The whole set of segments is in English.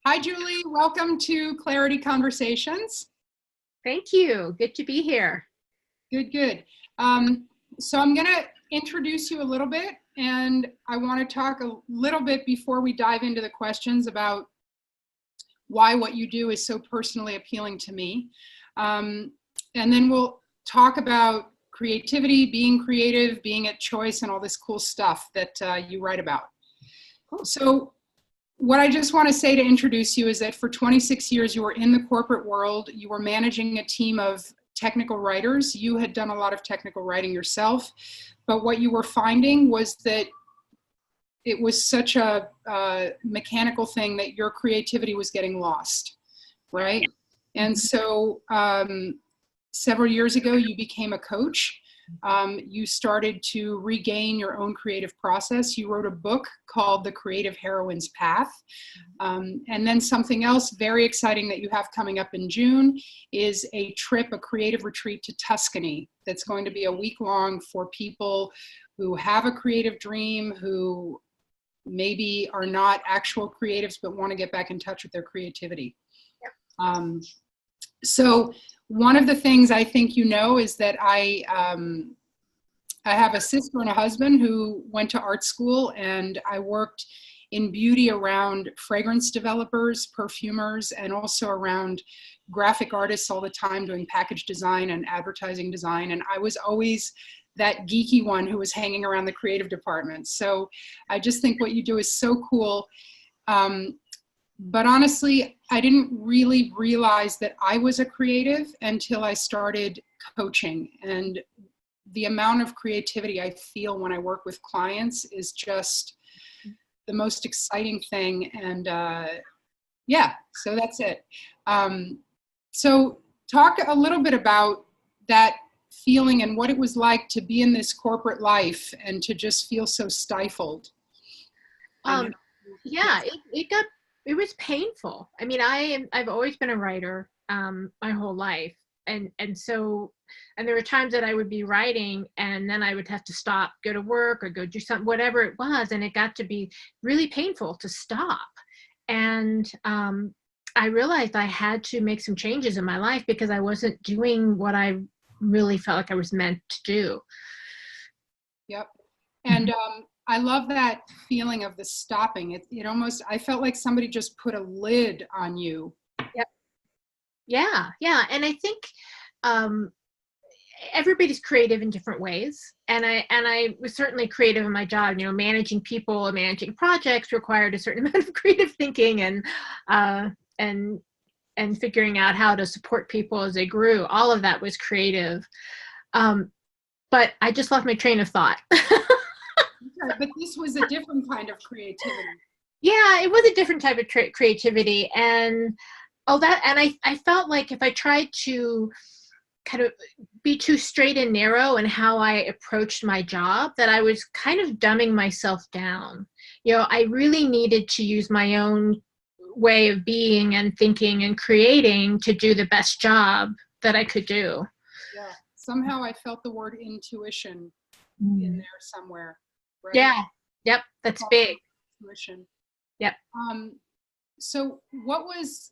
Hi, Julie. Welcome to Clarity Conversations. Thank you. Good to be here. Good, good. So I'm going to introduce you a little bit, and I want to talk a little bit before we dive into the questions about why what you do is so personally appealing to me. And then we'll talk about creativity, being creative, being at choice, and all this cool stuff that you write about. Cool. So what I just want to say to introduce you is that for 26 years, you were in the corporate world. You were managing a team of technical writers. You had done a lot of technical writing yourself, but what you were finding was that it was such a mechanical thing that your creativity was getting lost, right? And so several years ago, you became a coach. You started to regain your own creative process. You wrote a book called The Creative Heroine's Path. And then something else very exciting that you have coming up in June is a trip, a creative retreat to Tuscany that's going to be a week long for people who have a creative dream, who maybe are not actual creatives but want to get back in touch with their creativity. Yep. So one of the things I think you know is that I have a sister and a husband who went to art school, and I worked in beauty around fragrance developers, perfumers, and also around graphic artists all the time doing package design and advertising design. And I was always that geeky one who was hanging around the creative department. So I just think what you do is so cool. But honestly, I didn't really realize that I was a creative until I started coaching. And the amount of creativity I feel when I work with clients is just the most exciting thing. And yeah, so that's it. So talk a little bit about that feeling and what it was like to be in this corporate life and to just feel so stifled. Yeah, it was painful. I mean, I've always been a writer my whole life. And there were times that I would be writing and then I would have to stop, go to work or go do something, whatever it was. And it got to be really painful to stop. And I realized I had to make some changes in my life because I wasn't doing what I really felt like I was meant to do. Yep. And I love that feeling of the stopping. It almost, I felt like somebody just put a lid on you. Yep. Yeah. And I think everybody's creative in different ways. And I was certainly creative in my job. You know, managing people and managing projects required a certain amount of creative thinking and figuring out how to support people as they grew. All of that was creative. But I just lost my train of thought. But this was a different kind of creativity. Yeah, it was a different type of creativity. And I felt like if I tried to kind of be too straight and narrow in how I approached my job, that I was kind of dumbing myself down. You know, I really needed to use my own way of being and thinking and creating to do the best job that I could do. Yeah, somehow I felt the word intuition in there somewhere. Right? Yeah, yep, that's big. Intuition. Yep. So what was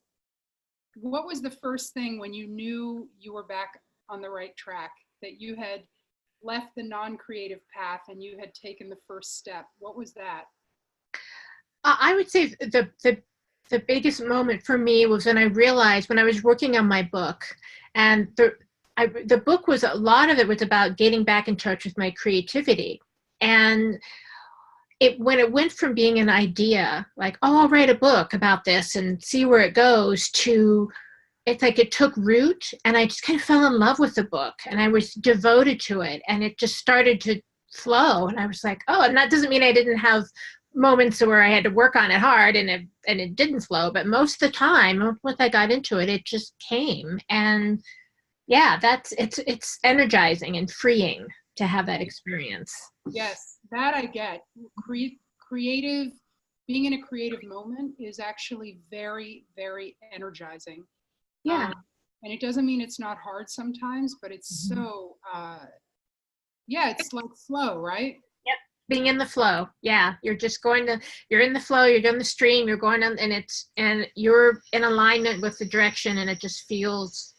the first thing when you knew you were back on the right track, that you had left the non-creative path and you had taken the first step? What was that? I would say the biggest moment for me was when I realized, when I was working on my book, and the book was, a lot of it was about getting back in touch with my creativity. And when it went from being an idea, like, oh, I'll write a book about this and see where it goes, to it's like it took root, and I just kind of fell in love with the book and I was devoted to it, and it just started to flow. And I was like, oh, and that doesn't mean I didn't have moments where I had to work on it hard and it didn't flow, but most of the time, once I got into it, it just came. And yeah, it's energizing and freeing to have that experience. Yes, that I get. Creative, being in a creative moment is actually very, very energizing. Yeah. And it doesn't mean it's not hard sometimes, but it's so, yeah, it's like flow, right? Being in the flow. Yeah. You're just you're in the flow, you're doing the stream, you're going on, and you're in alignment with the direction, and it just feels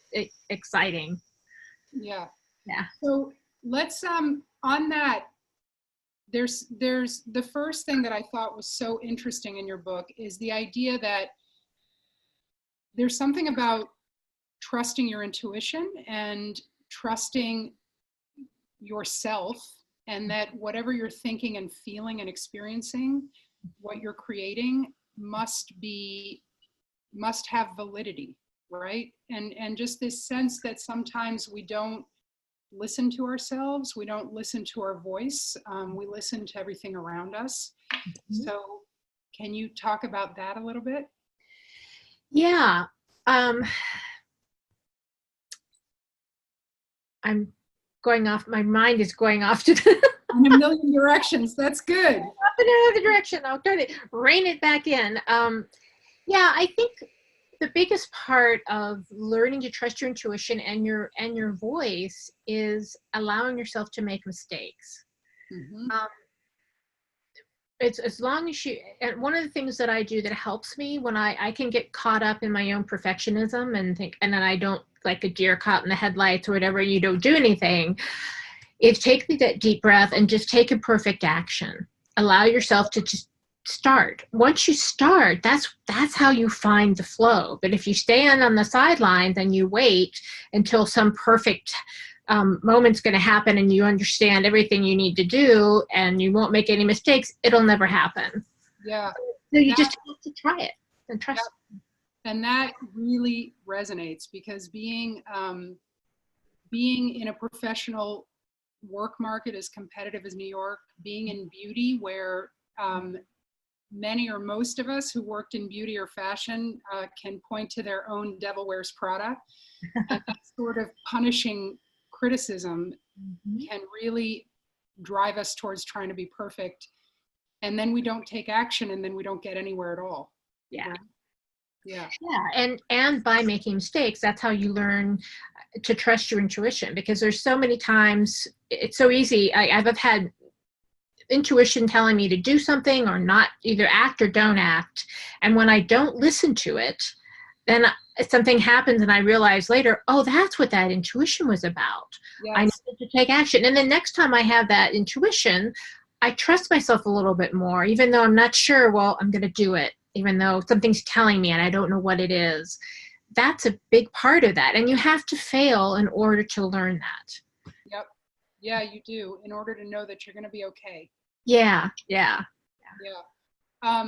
exciting. Yeah. Yeah. So let's, on that, there's the first thing that I thought was so interesting in your book is the idea that there's something about trusting your intuition and trusting yourself, and that whatever you're thinking and feeling and experiencing, what you're creating must have validity, right? And just this sense that sometimes we don't listen to ourselves, we don't listen to our voice, we listen to everything around us. Mm-hmm. So can you talk about that a little bit? Yeah. I'm going off, my mind is going off to In a million directions. That's good. up in another direction. I'll try to rein it back in. Yeah, I think the biggest part of learning to trust your intuition and your voice is allowing yourself to make mistakes. Mm-hmm. It's as long as you, and one of the things that I do that helps me when I can get caught up in my own perfectionism and think, and then I don't, like a deer caught in the headlights or whatever, you don't do anything, is take that deep breath and just take a perfect action. Allow yourself to just start. Once you start, that's how you find the flow. But if you stay on the sidelines and you wait until some perfect moment's going to happen and you understand everything you need to do and you won't make any mistakes, it'll never happen. Yeah. So you just have to try it and trust it. And that really resonates, because being in a professional work market as competitive as New York, being in beauty where many or most of us who worked in beauty or fashion can point to their own Devil Wears Prada, and that sort of punishing criticism can really drive us towards trying to be perfect. And then we don't take action, and then we don't get anywhere at all. Yeah. Right? Yeah. Yeah. And by making mistakes, that's how you learn to trust your intuition, because there's so many times it's so easy. I've had intuition telling me to do something or not, either act or don't act. And when I don't listen to it, then something happens and I realize later, oh, that's what that intuition was about. Yes. I needed to take action. And the next time I have that intuition, I trust myself a little bit more, even though I'm not sure, well, I'm going to do it, even though something's telling me and I don't know what it is. That's a big part of that. And you have to fail in order to learn that. Yep. Yeah, you do, in order to know that you're going to be okay. Yeah. Yeah. Yeah.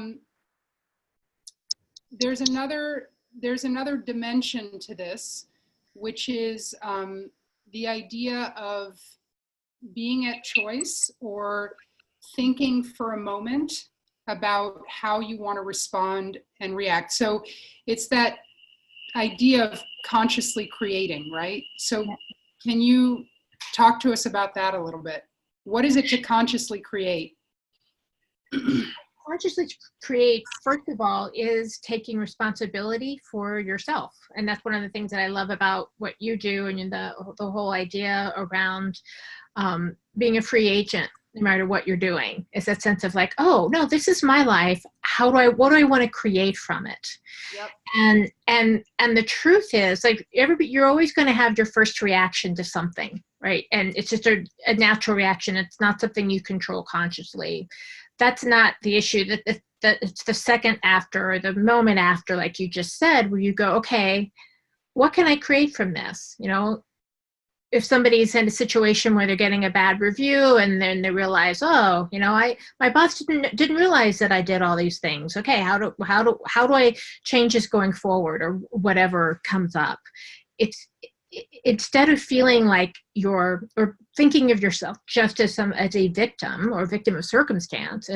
There's another dimension to this, which is the idea of being at choice, or thinking for a moment about how you want to respond and react. So it's that idea of consciously creating, right? So can you talk to us about that a little bit? What is it to consciously create? Consciously create, first of all, is taking responsibility for yourself. And that's one of the things that I love about what you do, and the whole idea around being a free agent, no matter what you're doing, is that sense of like, oh no, this is my life. What do I want to create from it? Yep. And the truth is, like, you're always going to have your first reaction to something, right? And it's just a natural reaction. It's not something you control consciously. That's not the issue. That it's the second after, or the moment after, like you just said, where you go, okay, what can I create from this? You know, if somebody's in a situation where they're getting a bad review and then they realize, oh, you know, my boss didn't realize that I did all these things. Okay, how do I change this going forward, or whatever comes up? It's instead of feeling like or thinking of yourself just as a victim or victim of circumstance,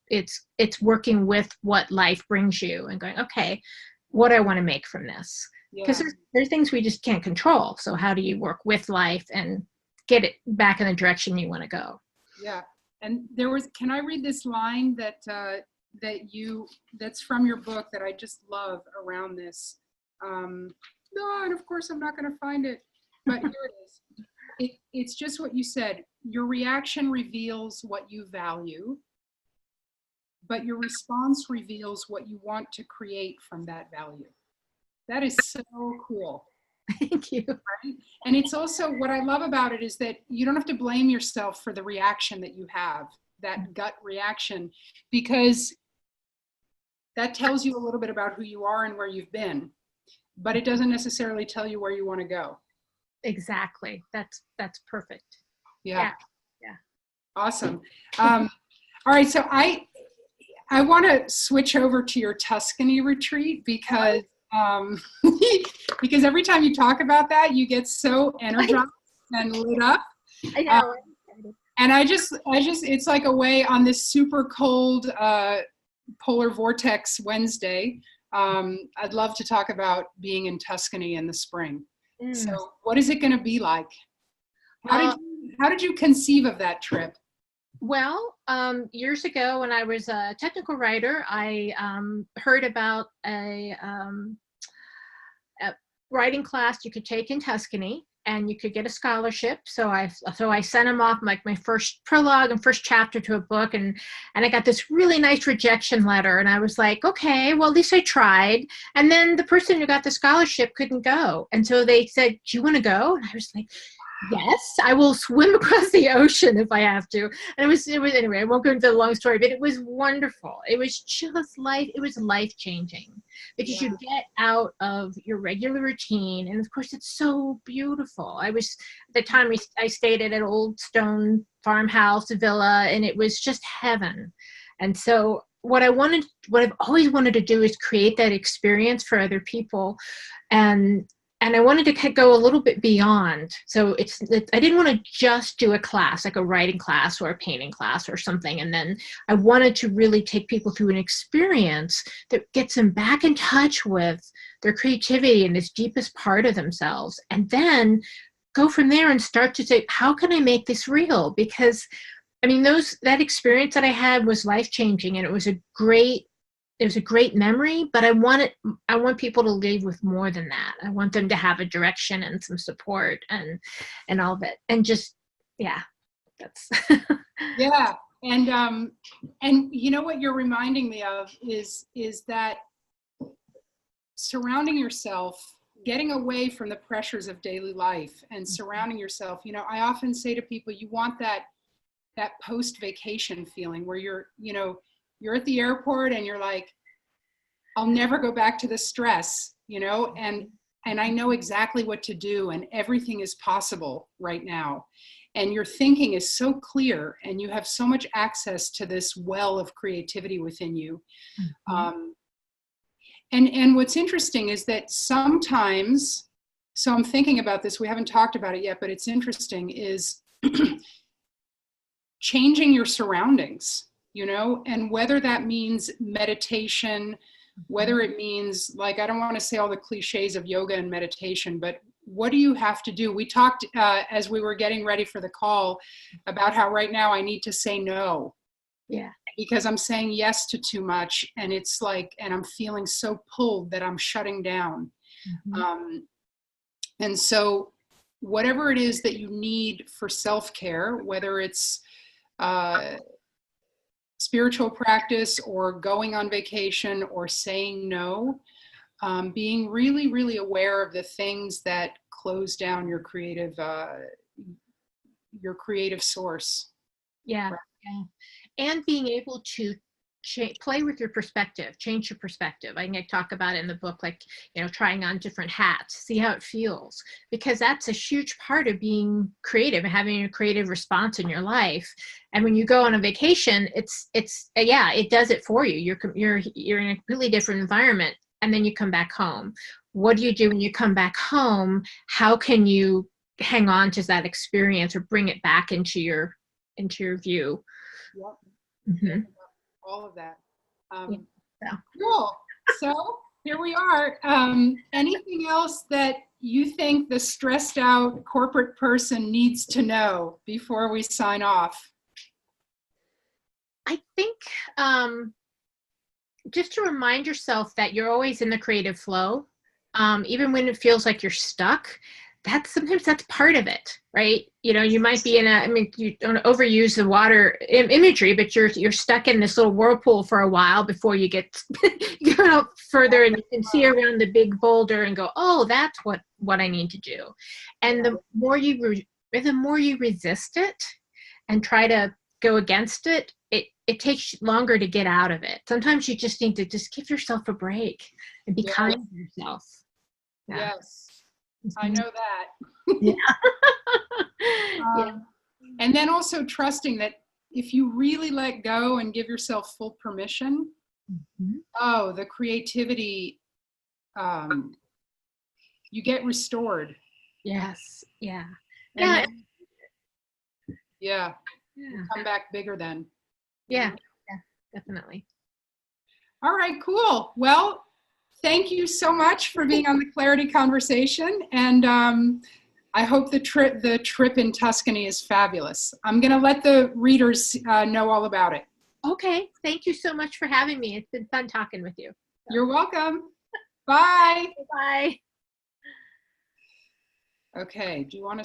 it's working with what life brings you and going, okay, what do I want to make from this? Because there's things we just can't control. So how do you work with life and get it back in the direction you want to go? Yeah. And can I read this line that's from your book that I just love around this? No, and of course I'm not going to find it, but here it is. It's just what you said. Your reaction reveals what you value, but your response reveals what you want to create from that value. That is so cool. Thank you. Right? And it's also, what I love about it is that you don't have to blame yourself for the reaction that you have, that gut reaction, because that tells you a little bit about who you are and where you've been, but it doesn't necessarily tell you where you want to go. Exactly. That's perfect. Yeah. Yeah. Awesome. All right. So I want to switch over to your Tuscany retreat because because every time you talk about that, you get so energized and lit up. I know. And I just, it's like a way on this super cold polar vortex Wednesday. I'd love to talk about being in Tuscany in the spring. So what is it going to be like? How did you conceive of that trip? Well, years ago when I was a technical writer, I heard about a writing class you could take in Tuscany, and you could get a scholarship. So I sent him off like my first prologue and first chapter to a book, and I got this really nice rejection letter, and I was like, okay, well, at least I tried. And then the person who got the scholarship couldn't go, and so they said, do you want to go? And I was like, yes, I will swim across the ocean if I have to. And it was anyway, I won't go into the long story, but it was wonderful. It was just life changing, because you get out of your regular routine. And of course, it's so beautiful. At the time I stayed at an old stone farmhouse villa, and it was just heaven. And so what I've always wanted to do is create that experience for other people. And I wanted to go a little bit beyond. So I didn't want to just do a class, like a writing class or a painting class or something. And then I wanted to really take people through an experience that gets them back in touch with their creativity and this deepest part of themselves. And then go from there and start to say, how can I make this real? Because, I mean, that experience that I had was life-changing, and it was a great memory, but I want people to leave with more than that. I want them to have a direction and some support and all of it. And just, that's. Yeah. And you know what you're reminding me of is that surrounding yourself, getting away from the pressures of daily life and surrounding yourself. I often say to people, you want that post-vacation feeling where you're at the airport and you're like, I'll never go back to the stress, and I know exactly what to do, and everything is possible right now. And your thinking is so clear, and you have so much access to this well of creativity within you. Mm-hmm. And what's interesting is that sometimes, so I'm thinking about this, we haven't talked about it yet, but it's interesting, is changing your surroundings. And whether that means meditation, whether it means, like, I don't want to say all the cliches of yoga and meditation, but what do you have to do? We talked as we were getting ready for the call about how right now I need to say no. Yeah. Because I'm saying yes to too much, and it's like, and I'm feeling so pulled that I'm shutting down. Mm-hmm. And so whatever it is that you need for self-care, whether it's spiritual practice or going on vacation or saying no, being really, really aware of the things that close down your creative source. Yeah. Right. Yeah. And being able to play with your perspective, change your perspective. I think I talk about it in the book, like, trying on different hats, see how it feels, because that's a huge part of being creative and having a creative response in your life. And when you go on a vacation, it does it for you. You're in a completely different environment, and then you come back home. What do you do when you come back home? How can you hang on to that experience or bring it back into your view? Yep. Mm-hmm. All of that. Yeah. Cool. So here we are. Anything else that you think the stressed out corporate person needs to know before we sign off? I think just to remind yourself that you're always in the creative flow, even when it feels like you're stuck, sometimes that's part of it, right? You might be you don't overuse the water imagery, but you're stuck in this little whirlpool for a while before you get further, and you can see around the big boulder and go, oh, that's what I need to do. And the more you resist it and try to go against it, it takes longer to get out of it. Sometimes you just need to just give yourself a break and be kind to yourself. Yeah. Yes, I know that. Yeah. And then also trusting that if you really let go and give yourself full permission, the creativity, you get restored. Yes. Yeah. And come back bigger then. Yeah, definitely. All right, cool. Well, thank you so much for being on the Clarity Conversation, and I hope the trip in Tuscany is fabulous. I'm going to let the readers know all about it. Okay, thank you so much for having me. It's been fun talking with you. You're welcome. Bye. Bye. Okay, do you want to